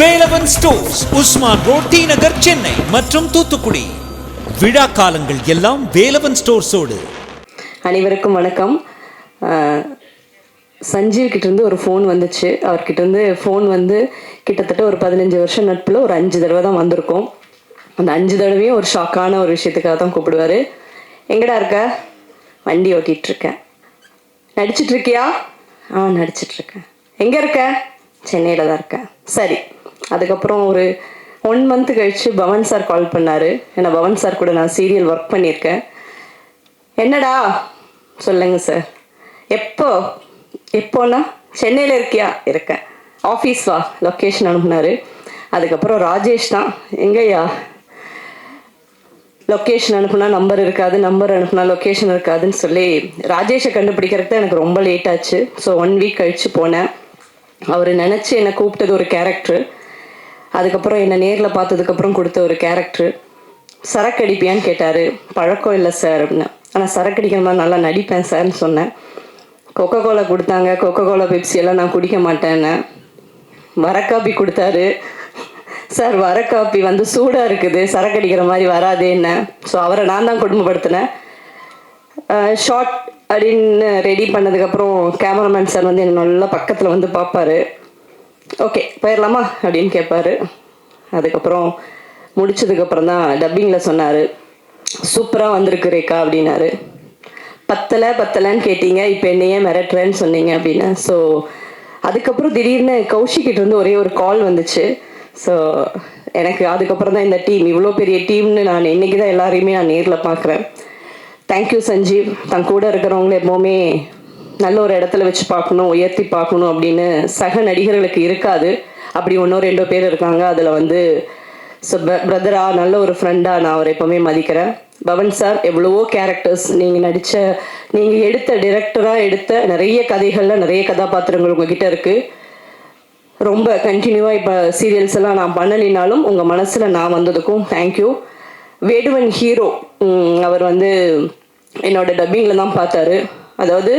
Velavan stores, Usman road, T Nagar, Chennai மற்றும் தூத்துக்குடி. விழா காலங்கள் எல்லாம் வேலவன் ஸ்டோர்ஸோடு. அனைவருக்கும் வணக்கம். சஞ்சீவ் கிட்டேருந்து ஒரு ஃபோன் வந்துச்சு. அவர்கிட்டருந்து ஃபோன் வந்து கிட்டத்தட்ட ஒரு 15 வருஷம் நட்பில் ஒரு 5 தடவை தான் வந்திருக்கோம். அந்த 5 தடவையும் ஒரு ஷாக்கான ஒரு விஷயத்துக்காக தான் கூப்பிடுவார். எங்கடா இருக்க? வண்டி ஓட்டிகிட்ருக்கேன். நடிச்சிட்ருக்கியா? நடிச்சிட்ருக்கேன். எங்கே இருக்க? சென்னையில் தான் இருக்கேன். சரி. அதுக்கப்புறம் ஒரு 1 மந்த் கழித்து பவன் சார் கால் பண்ணார். ஏன்னா பவன் சார் கூட நான் சீரியல் ஒர்க் பண்ணியிருக்கேன். என்னடா? சொல்லுங்க சார். எப்போனா? சென்னையில் இருக்கியா? இருக்கேன். ஆஃபீஸ் வா, லொக்கேஷன் அனுப்புனார். அதுக்கப்புறம் ராஜேஷ் தான், எங்கய்யா லொக்கேஷன் அனுப்புனா நம்பர் இருக்காது, நம்பர் அனுப்புனா லொக்கேஷன் இருக்காதுன்னு சொல்லி ராஜேஷை கண்டுபிடிக்கிறதுக்கு எனக்கு ரொம்ப லேட் ஆச்சு. ஸோ 1 வீக் கழித்து போனேன். அவர் நினச்சி என்னை கூப்பிட்டது ஒரு கேரக்டரு. அதுக்கப்புறம் என்னை நேரில் பார்த்ததுக்கப்புறம் கொடுத்த ஒரு கேரக்டரு. சரக்கு அடிப்பியான்னு கேட்டார். பழக்கம் இல்லை சார் அப்படின்னு. ஆனால் சரக்கு அடிக்கிற மாதிரி நல்லா நடிப்பேன் சார்னு சொன்னேன். கொக்கோ கோலா கொடுத்தாங்க. கொக்கோ கோலா பெப்சி எல்லாம் நான் குடிக்க மாட்டேன்னு. வர காப்பி கொடுத்தாரு. சார் வர காப்பி வந்து சூடாக இருக்குது, சரக்கு அடிக்கிற மாதிரி வராதே என்ன. ஸோ அவரை நான் தான் கொடுமைப்படுத்தினேன். ஷார்ட் அப்படின்னு ரெடி பண்ணதுக்கப்புறம் கேமராமேன் சார் வந்து என்னை நல்லா பக்கத்தில் வந்து பார்ப்பார். ஓகே போயிடலாமா அப்படின்னு கேட்பார். அதுக்கப்புறம் முடிச்சதுக்கப்புறம் தான் டப்பிங்கில் சொன்னார், சூப்பராக வந்திருக்கு ரேக்கா அப்படின்னாரு. பத்தலைன்னு கேட்டீங்க, இப்போ என்னையே மிரட்டுறேன்னு சொன்னீங்க அப்படின்னு. ஸோ அதுக்கப்புறம் திடீர்னு கௌஷிக்கிட்டேருந்து ஒரே ஒரு கால் வந்துச்சு. ஸோ எனக்கு அதுக்கப்புறம் தான் இந்த டீம், இவ்வளோ பெரிய டீம்னு நான் இன்றைக்கி தான் எல்லாரையுமே நான் நேரில் பார்க்குறேன். தேங்க்யூ சஞ்சீவ். தன் கூட இருக்கிறவங்கள எப்போவுமே நல்ல ஒரு இடத்துல வச்சு பார்க்கணும், உயர்த்தி பார்க்கணும் அப்படின்னு சக நடிகர்களுக்கு இருக்காது. அப்படி 1-2 பேர் இருக்காங்க. அதில் வந்து பிரதராக நல்ல ஒரு ஃப்ரெண்டாக நான் அவரை எப்போவுமே மதிக்கிறேன். பவன் சார், எவ்வளவோ கேரக்டர்ஸ் நீங்கள் எடுத்த டிரெக்டராக எடுத்த நிறைய கதைகளில் நிறைய கதாபாத்திரங்கள் உங்ககிட்ட இருக்குது. ரொம்ப கண்டினியூவாக இப்போ சீரியல்ஸ் எல்லாம் நான் பண்ணலினாலும் உங்கள் மனசில் நான் வந்ததுக்கும் தேங்க்யூ. வேடுவன் ஹீரோ அவர் வந்து என்னோட டப்பிங்கில் தான் பார்த்தாரு. அதாவது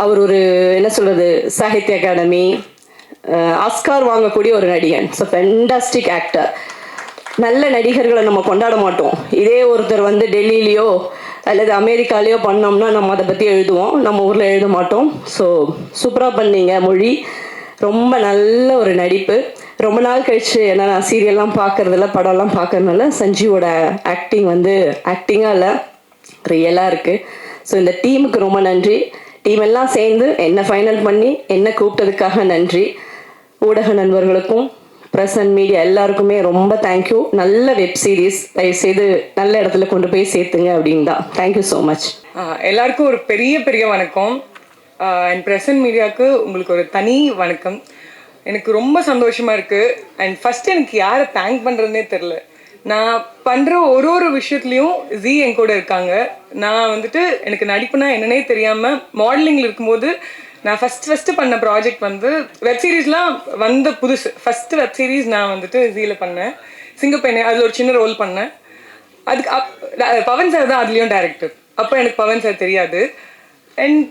அவர் ஒரு என்ன சொல்கிறது, சாகித்ய அகாடமி, ஆஸ்கார் வாங்கக்கூடிய ஒரு நடிகன். So fantastic actor. நல்ல நடிகர்களை நம்ம கொண்டாட மாட்டோம். இதே ஒருத்தர் வந்து டெல்லியிலையோ அல்லது அமெரிக்காலேயோ பண்ணோம்னா நம்ம அதை பற்றி எழுதுவோம், நம்ம ஊரில் எழுத மாட்டோம். ஸோ சூப்பராக பண்ணீங்க மொழி. ரொம்ப நல்ல ஒரு நடிப்பு. ரொம்ப நாள் கழிச்சு ஏன்னா நான் சீரியல்லாம் பார்க்குறதில்ல, படம்லாம் பார்க்கறதுனால சஞ்சீவோட ஆக்டிங் வந்து ஆக்டிங்காக இல்லை, ரியலாக இருக்குது. ஸோ இந்த டீமுக்கு ரொம்ப நன்றி. டீம் எல்லாம் சேர்ந்து என்னை ஃபைனல் பண்ணி என்னை கூப்பிட்டதுக்காக நன்றி. ஊடக நண்பர்களுக்கும் ப்ரெஸ் அண்ட் மீடியா எல்லாருக்குமே ரொம்ப தேங்க்யூ. நல்ல வெப் சீரிஸ் தயவுசெய்து நல்ல இடத்துல கொண்டு போய் சேர்த்துங்க அப்படின்னு தான். Thank you so much. எல்லாருக்கும் ஒரு பெரிய வணக்கம். அண்ட் ப்ரெஸ் அண்ட் மீடியாவுக்கு உங்களுக்கு ஒரு தனி வணக்கம். எனக்கு ரொம்ப சந்தோஷமாக இருக்குது. அண்ட் ஃபஸ்ட்டு எனக்கு யாரை தேங்க் பண்ணுறதுனே தெரில. நான் பண்ணுற ஒரு விஷயத்துலையும் ஜி என் கூட இருக்காங்க. நான் வந்துட்டு எனக்கு நடிப்புனா என்னன்னே தெரியாமல் மாடலிங்கில் இருக்கும்போது நான் ஃபஸ்ட்டு பண்ண ப்ராஜெக்ட் வந்து வெப் சீரிஸ்லாம் வந்த புதுசு. ஃபஸ்ட்டு வெப் சீரிஸ் நான் வந்துட்டு ஜியில் பண்ணேன், சிங்கப்பெண்ணே. அதில் ஒரு சின்ன ரோல் பண்ணேன். அதுக்கு பவன் சார் தான் அதுலேயும் டைரக்டர். அப்போ எனக்கு பவன் சார் தெரியாது. அண்ட்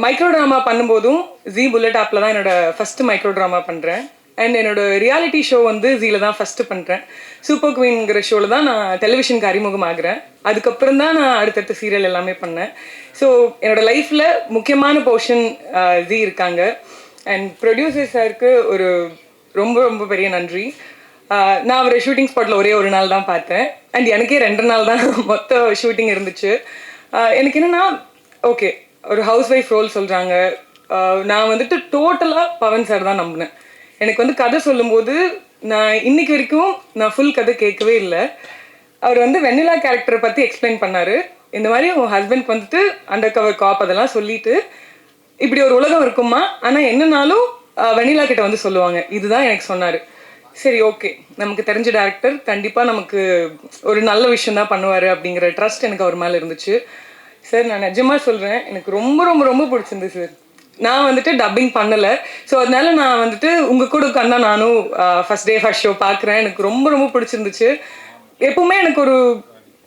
மைக்ரோ ட்ராமா பண்ணும்போதும் ஜி புல்லட் ஆப்பில் தான் என்னோடய ஃபஸ்ட்டு மைக்ரோ ட்ராமா பண்ணுறேன். அண்ட் என்னோடய ரியாலிட்டி ஷோ வந்து ஜியில் தான் ஃபஸ்ட்டு பண்ணுறேன். சூப்பர் குவீன்ங்கிற ஷோவில் தான் நான் டெலிவிஷனுக்கு அறிமுகம் ஆகிறேன். அதுக்கப்புறம் தான் நான் அடுத்தடுத்த சீரியல் எல்லாமே பண்ணேன். ஸோ என்னோடய லைஃப்பில் முக்கியமான போர்ஷன் ஜி இருக்காங்க. அண்ட் ப்ரொடியூசர் சாருக்கு ஒரு ரொம்ப பெரிய நன்றி. நான் அவரை ஷூட்டிங் ஸ்பாட்டில் ஒரே ஒரு நாள் தான் பார்த்தேன். அண்ட் எனக்கே 2 நாள் தான் மொத்த ஷூட்டிங் இருந்துச்சு. எனக்கு என்னென்னா, ஓகே ஒரு ஹவுஸ் ஒய்ஃப் ரோல் சொல்கிறாங்க. நான் வந்துட்டு டோட்டலாக பவன் சார் தான் நம்பினேன். எனக்கு வந்து கதை சொல்லும்போது நான் இன்னைக்கு வரைக்கும் நான் ஃபுல் கதை கேட்கவே இல்லை. அவர் வந்து வெண்ணிலா கேரக்டரை பற்றி எக்ஸ்பிளைன் பண்ணார். இந்த மாதிரி உன் ஹஸ்பண்ட் வந்துட்டு அண்டர் கவர் காப் அதெல்லாம் சொல்லிட்டு இப்படி ஒரு உலகம் இருக்குமா, ஆனால் என்னன்னாலும் வெண்ணிலா கிட்ட வந்து சொல்லுவாங்க, இதுதான் எனக்கு சொன்னார். சரி ஓகே, நமக்கு தெரிஞ்ச டேரக்டர் கண்டிப்பாக நமக்கு ஒரு நல்ல விஷயம் தான் பண்ணுவார் அப்படிங்கிற ட்ரஸ்ட் எனக்கு அவர் மேலே இருந்துச்சு. சார் நான் நிஜமாக சொல்கிறேன், எனக்கு ரொம்ப பிடிச்சிருந்துது சார். நான் வந்துட்டு டப்பிங் பண்ணலை. ஸோ அதனால நான் வந்துட்டு உங்கள் கூட உட்காந்தா நானும் ஃபஸ்ட் டே ஃபஸ்ட் ஷோ பார்க்குறேன். எனக்கு ரொம்ப பிடிச்சிருந்துச்சு. எப்பவுமே எனக்கு ஒரு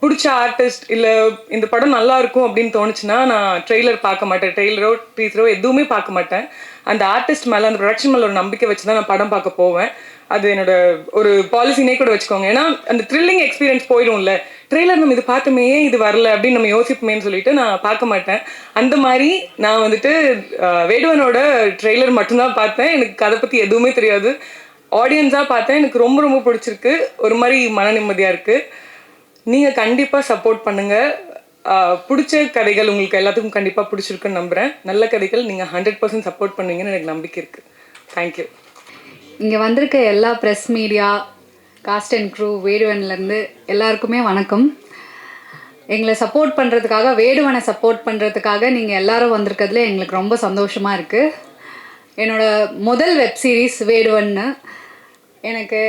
பிடிச்ச ஆர்டிஸ்ட் இல்லை இந்த படம் நல்லா இருக்கும் அப்படின்னு தோணுச்சுன்னா நான் ட்ரெய்லர் பார்க்க மாட்டேன். ட்ரெய்லரோ டீசரோ எதுவுமே பார்க்க மாட்டேன். அந்த ஆர்டிஸ்ட் மேலே அந்த ப்ரொடக்ஷன் மேலே ஒரு நம்பிக்கை வச்சு தான் நான் படம் பார்க்க போவேன். அது என்னோட ஒரு பாலிசினே கூட வச்சுக்கோங்க. ஏன்னா அந்த த்ரில்லிங் எக்ஸ்பீரியன்ஸ் போயிடும்ல. ட்ரெய்லர் நம்ம இது பார்த்துமே இது வரல அப்படின்னு நம்ம யோசிப்போமேன்னு சொல்லிட்டு நான் பார்க்க மாட்டேன். அந்த மாதிரி நான் வந்துட்டு வேடுவனோட ட்ரெய்லர் மட்டும்தான் பார்த்தேன். எனக்கு அதை பற்றி எதுவுமே தெரியாது. ஆடியன்ஸாக பார்த்தேன். எனக்கு ரொம்ப ரொம்ப பிடிச்சிருக்கு. ஒரு மாதிரி மன நிம்மதியாக இருக்குது. நீங்கள் கண்டிப்பாக சப்போர்ட் பண்ணுங்கள். பிடிச்ச கதைகள் உங்களுக்கு எல்லாத்துக்கும் கண்டிப்பாக பிடிச்சிருக்குன்னு நம்புகிறேன். நல்ல கதைகள் நீங்கள் 100% சப்போர்ட் பண்ணுவீங்கன்னு எனக்கு நம்பிக்கை இருக்குது. தேங்க்யூ. இங்கே வந்திருக்க எல்லா press media, cast and crew, வேடுவன்லேருந்து எல்லாருக்குமே வணக்கம். எங்களை சப்போர்ட் பண்ணுறதுக்காக, வேடுவனை சப்போர்ட் பண்ணுறதுக்காக நீங்கள் எல்லாரும் வந்திருக்கிறதுல எங்களுக்கு ரொம்ப சந்தோஷமாக இருக்குது. என்னோடய முதல் வெப் சீரிஸ் வேடுவன்னு எனக்கு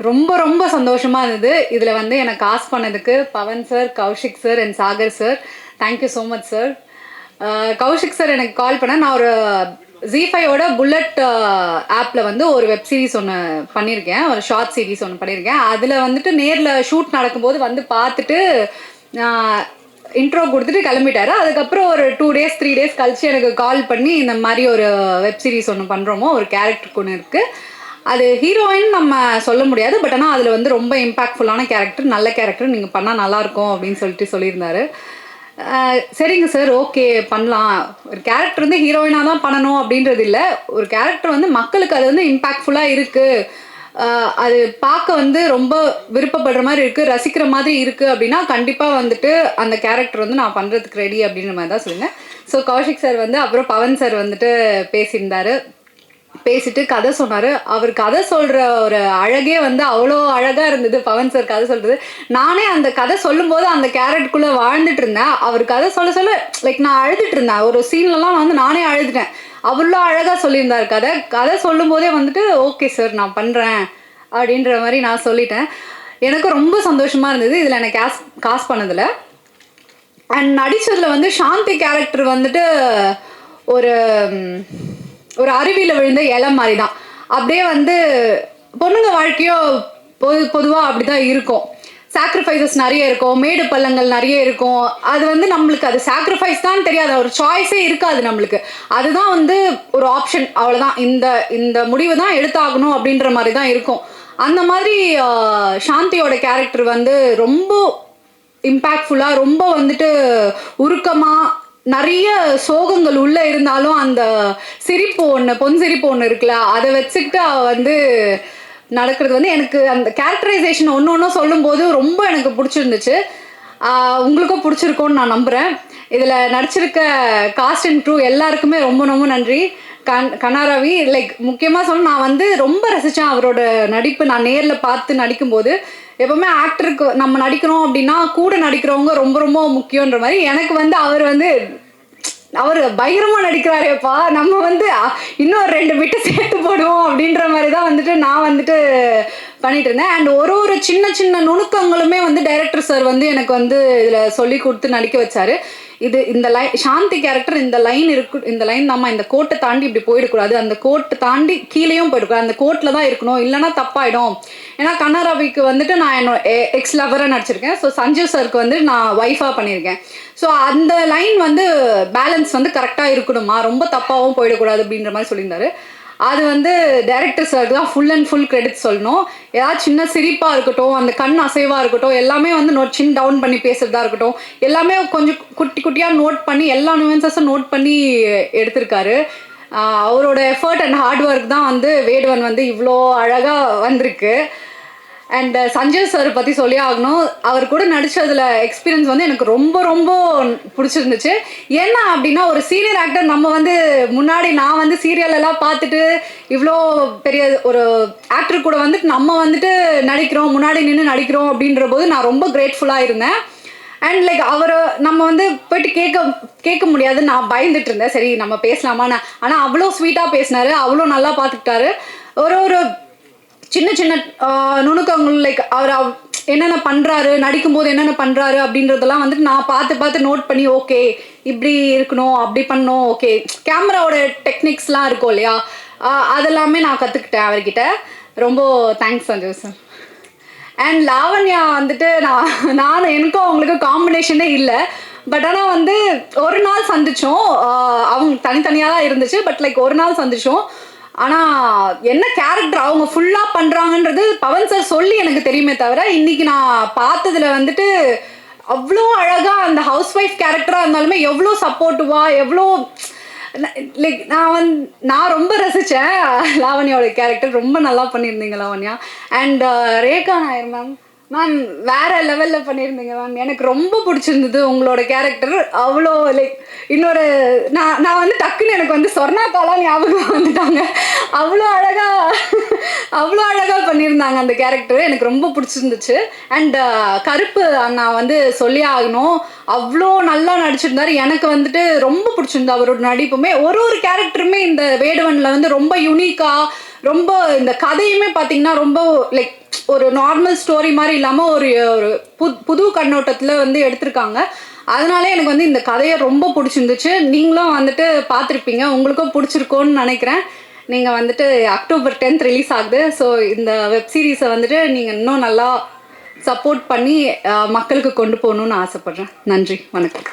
ரொம்ப ரொம்ப சந்தோஷமாக இருந்தது. இதில் வந்து எனக்கு காஸ்ட் பண்ணதுக்கு Pawan sir, Kaushik sir and Sagar sir, thank you so much sir. Kaushik sir எனக்கு கால் பண்ண, நான் ஒரு ஜீ5ஓட புல்லட் ஆப்பில் வந்து ஒரு வெப் சீரிஸ் ஒன்று பண்ணியிருக்கேன், ஒரு ஷார்ட் சீரிஸ் ஒன்று பண்ணியிருக்கேன். அதில் வந்துட்டு நேரில் ஷூட் நடக்கும்போது வந்து பார்த்துட்டு இன்ட்ரோ கொடுத்துட்டு கிளம்பிட்டாரு. அதுக்கப்புறம் ஒரு 2 days 3 days கழிச்சு எனக்கு கால் பண்ணி இந்த மாதிரி ஒரு வெப் சீரிஸ் ஒன்று பண்ணுறோமோ, ஒரு கேரக்டருக்கு ஒன்று இருக்குது. அது ஹீரோயின் நம்ம சொல்ல முடியாது, பட் ஆனால் அதில் வந்து ரொம்ப இம்பாக்ட்ஃபுல்லான கேரக்டர், நல்ல கேரக்டர், நீங்கள் பண்ணால் நல்லாயிருக்கும் அப்படின்னு சொல்லியிருந்தாரு. சரிங்க சார், ஓகே பண்ணலாம். ஒரு கேரக்டர் வந்து ஹீரோயினாக தான் பண்ணணும் அப்படின்றது இல்லை. ஒரு கேரக்டர் வந்து மக்களுக்கு அது வந்து இம்பேக்ட்ஃபுல்லாக இருக்குது, அது பார்க்க வந்து ரொம்ப விருப்பப்படுற மாதிரி இருக்குது, ரசிக்கிற மாதிரி இருக்குது அப்படின்னா கண்டிப்பாக வந்துட்டு அந்த கேரக்டர் வந்து நான் பண்ணுறதுக்கு ரெடி அப்படின்ற மாதிரி தான் சொல்லுங்கள். ஸோ கௌஷிக் சார் வந்து, அப்புறம் பவன் சார் வந்துட்டு பேசியிருந்தார். பேசிட்டு கதை சொன்னார். அவர் கதை சொல்கிற ஒரு அழகே வந்து அவ்வளோ அழகாக இருந்தது. பவன் சார் கதை சொல்கிறது, நானே அந்த கதை சொல்லும்போது அந்த கேரக்டருக்குள்ளே வாழ்ந்துட்டு இருந்தேன். அவர் கதை சொல்ல சொல்ல லைக் நான் அழுதுட்டு இருந்தேன். ஒரு சீன்லலாம் வந்து நானே அழுதுட்டேன். அவ்வளோ அழகாக சொல்லியிருந்தார். கதை சொல்லும் போதே வந்துட்டு ஓகே சார் நான் பண்ணுறேன் அப்படின்ற மாதிரி நான் சொல்லிட்டேன். எனக்கு ரொம்ப சந்தோஷமாக இருந்தது இதில் எனக்கு காசு பண்ணதில். அண்ட் நடிச்சதில் வந்து சாந்தி கேரக்டர் வந்துட்டு ஒரு அருவியில் விழுந்த இலை மாதிரி தான். அப்படியே வந்து பொண்ணுங்க வாழ்க்கையோ பொதுவாக அப்படி தான் இருக்கும். சாக்ரிஃபைசஸ் நிறைய இருக்கும், மேடு பள்ளங்கள் நிறைய இருக்கும். அது வந்து நம்மளுக்கு அது சாக்ரிஃபைஸ் தான் தெரியாது, ஒரு சாய்ஸே இருக்காது நம்மளுக்கு. அதுதான் வந்து ஒரு ஆப்ஷன், அவ்வளோதான். இந்த முடிவு தான் எடுத்தாகணும் அப்படின்ற மாதிரி தான் இருக்கும். அந்த மாதிரி சாந்தியோட கேரக்டர் வந்து ரொம்ப இம்பேக்ட்ஃபுல்லாக, ரொம்ப வந்துட்டு உருக்கமாக, நிறைய சோகங்கள் உள்ளே இருந்தாலும் அந்த சிரிப்பு ஒன்று, பொன் சிரிப்பு ஒன்று இருக்குல்ல, அதை வச்சுக்கிட்டு வந்து நடக்கிறது வந்து எனக்கு அந்த கேரக்டரைசேஷன் ஒன்று ஒன்றும் சொல்லும்போது ரொம்ப எனக்கு பிடிச்சிருந்துச்சு. உங்களுக்கும் பிடிச்சிருக்கோன்னு நான் நம்புகிறேன். இதில் நடிச்சிருக்க காஸ்ட் அண்ட் க்ரூ எல்லாருக்குமே ரொம்ப ரொம்ப நன்றி. கனாரவி லைக் முக்கியமாக சொல்ல, நான் வந்து ரொம்ப ரசித்தேன் அவரோட நடிப்பு. நான் நேரில் பார்த்து நடிக்கும்போது எப்போவுமே ஆக்டருக்கு நம்ம நடிக்கிறோம் அப்படின்னா கூட நடிக்கிறவங்க ரொம்ப ரொம்ப முக்கியன்ற மாதிரி எனக்கு வந்து அவர் பயங்கரமாக நடிக்கிறாரேப்பா, நம்ம வந்து இன்னும் 2 பிட்டு சேர்த்து போடுவோம் அப்படின்ற மாதிரி தான் வந்துட்டு நான் வந்துட்டு பண்ணிட்டு இருந்தேன். அண்ட் ஒரு சின்ன சின்ன நுணுக்கங்களுமே வந்து டைரக்டர் சார் வந்து எனக்கு வந்து இதில் சொல்லி கொடுத்து நடிக்க வச்சாரு. இந்த லைன் சாந்தி கேரக்டர், இந்த லைன் நம்ம இந்த கோட்டை தாண்டி இப்படி போயிடக்கூடாது, அந்த கோட்டை தாண்டி கீழேயும் போயிடக்கூடாது, அந்த கோட்டில் தான் இருக்கணும், இல்லைனா தப்பாயிடும். ஏன்னா கண்ணாரவிக்கு வந்துட்டு நான் என்னோட எக்ஸ் லவராக நடிச்சிருக்கேன். ஸோ சஞ்சீவ் சருக்கு வந்து நான் ஒய்ஃபாக பண்ணியிருக்கேன். ஸோ அந்த லைன் வந்து பேலன்ஸ் வந்து கரெக்டாக இருக்கணுமா, ரொம்ப தப்பாகவும் போயிடக்கூடாது அப்படின்ற மாதிரி சொல்லியிருந்தாரு. அது வந்து டைரக்டர் சாருக்கு தான் ஃபுல் அண்ட் ஃபுல் கிரெடிட் சொல்லணும். ஏதாவது சின்ன சிரிப்பாக இருக்கட்டும், அந்த கண் அசைவாக இருக்கட்டும், எல்லாமே வந்து சின் டவுன் பண்ணி பேசுகிறதா இருக்கட்டும், எல்லாமே கொஞ்சம் குட்டியாக நோட் பண்ணி எல்லா நியூவன்சஸும் நோட் பண்ணி எடுத்திருக்காரு. அவரோட எஃபர்ட் அண்ட் ஹார்ட் ஒர்க் தான் வந்து வேடுவன் வந்து இவ்வளோ அழகாக வந்திருக்கு. அண்ட் சஞ்சய் சார் பற்றி சொல்லி ஆகணும். அவர் கூட நடித்ததில் எக்ஸ்பீரியன்ஸ் வந்து எனக்கு ரொம்ப ரொம்ப பிடிச்சிருந்துச்சு. ஏன்னா அப்படின்னா ஒரு சீனியர் ஆக்டர் நம்ம வந்து முன்னாடி நான் வந்து சீரியலெல்லாம் பார்த்துட்டு இவ்வளோ பெரிய ஒரு ஆக்டர் கூட வந்துட்டு நம்ம வந்துட்டு நடிக்கிறோம், முன்னாடி நின்று நடிக்கிறோம் அப்படின்ற போது நான் ரொம்ப கிரேட்ஃபுல்லாக இருந்தேன். அண்ட் லைக் அவர் நம்ம வந்து போயிட்டு கேட்க முடியாது, நான் பயந்துட்டு இருந்தேன், சரி நம்ம பேசலாமான்னு. ஆனால் அவ்வளோ ஸ்வீட்டாக பேசினாரு, அவ்வளோ நல்லா பார்த்துக்கிட்டாரு. ஒரு சின்ன சின்ன நுணுக்கங்கள் லைக் அவர் என்னென்ன பண்ணுறாரு, நடிக்கும்போது என்னென்ன பண்ணுறாரு அப்படின்றதெல்லாம் வந்துட்டு நான் பார்த்து நோட் பண்ணி ஓகே இப்படி இருக்கணும், அப்படி பண்ணணும், ஓகே கேமராவோட டெக்னிக்ஸ்லாம் இருக்கும் இல்லையா, அதெல்லாமே நான் கற்றுக்கிட்டேன் அவர்கிட்ட. ரொம்ப thanks Sanjay sir. And Lavanya வந்துட்டு நான் எனக்கும் அவங்களுக்கு காம்பினேஷனே இல்லை, பட் ஆனால் வந்து ஒரு நாள் சந்திச்சோம். அவங்க தனித்தனியாக தான் இருந்துச்சு. பட் லைக் ஒரு நாள் சந்திச்சோம். ஆனால் என்ன கேரக்டர் அவங்க ஃபுல்லாக பண்ணுறாங்கன்றது பவன் சார் சொல்லி எனக்கு தெரியுமே தவிர, இன்னைக்கு நான் பார்த்ததுல வந்துட்டு அவ்வளோ அழகாக அந்த ஹவுஸ் ஒய்ஃப் கேரக்டராக இருந்தாலுமே எவ்வளோ சப்போர்ட்டிவாக, எவ்வளோ லைக் நான் ரொம்ப ரசித்தேன் லாவண்யாவோட கேரக்டர். ரொம்ப நல்லா பண்ணியிருந்தீங்க லாவண்யா. அண்ட் ரேகா நாயர் மேம் வேற லெவலில் பண்ணியிருந்தீங்க மேம். எனக்கு ரொம்ப பிடிச்சிருந்தது உங்களோட கேரக்டர். அவ்வளோ லைக் இன்னொரு நான் வந்து டக்குன்னு எனக்கு வந்து சொர்ணாக்காலா ஞாபகம் வந்துட்டாங்க. அவ்வளோ அழகாக பண்ணியிருந்தாங்க அந்த கேரக்டர். எனக்கு ரொம்ப பிடிச்சிருந்துச்சு. அண்ட் கருப்பு அண்ணா வந்து சொல்லி ஆகணும், அவ்வளோ நல்லா நடிச்சிருந்தாரு. எனக்கு வந்துட்டு ரொம்ப பிடிச்சிருந்தது அவரோட நடிப்புமே. ஒரு கேரக்டருமே இந்த வேடுவனில் வந்து ரொம்ப யூனிக்காக, ரொம்ப இந்த கதையுமே பார்த்தீங்கன்னா ரொம்ப லைக் ஒரு நார்மல் ஸ்டோரி மாதிரி இல்லாமல் ஒரு புது கண்ணோட்டத்தில் வந்து எடுத்திருக்காங்க. அதனால எனக்கு வந்து இந்த கதையை ரொம்ப பிடிச்சிருந்துச்சு. நீங்களும் வந்துட்டு பார்த்துருப்பீங்க, உங்களுக்கும் பிடிச்சிருக்கோன்னு நினைக்கிறேன். நீங்கள் வந்துட்டு October 10th ரிலீஸ் ஆகுது. ஸோ இந்த வெப் சீரிஸை வந்துட்டு நீங்கள் இன்னும் நல்லா சப்போர்ட் பண்ணி மக்களுக்கு கொண்டு போகணுன்னு ஆசைப்பட்றேன். நன்றி, வணக்கம்.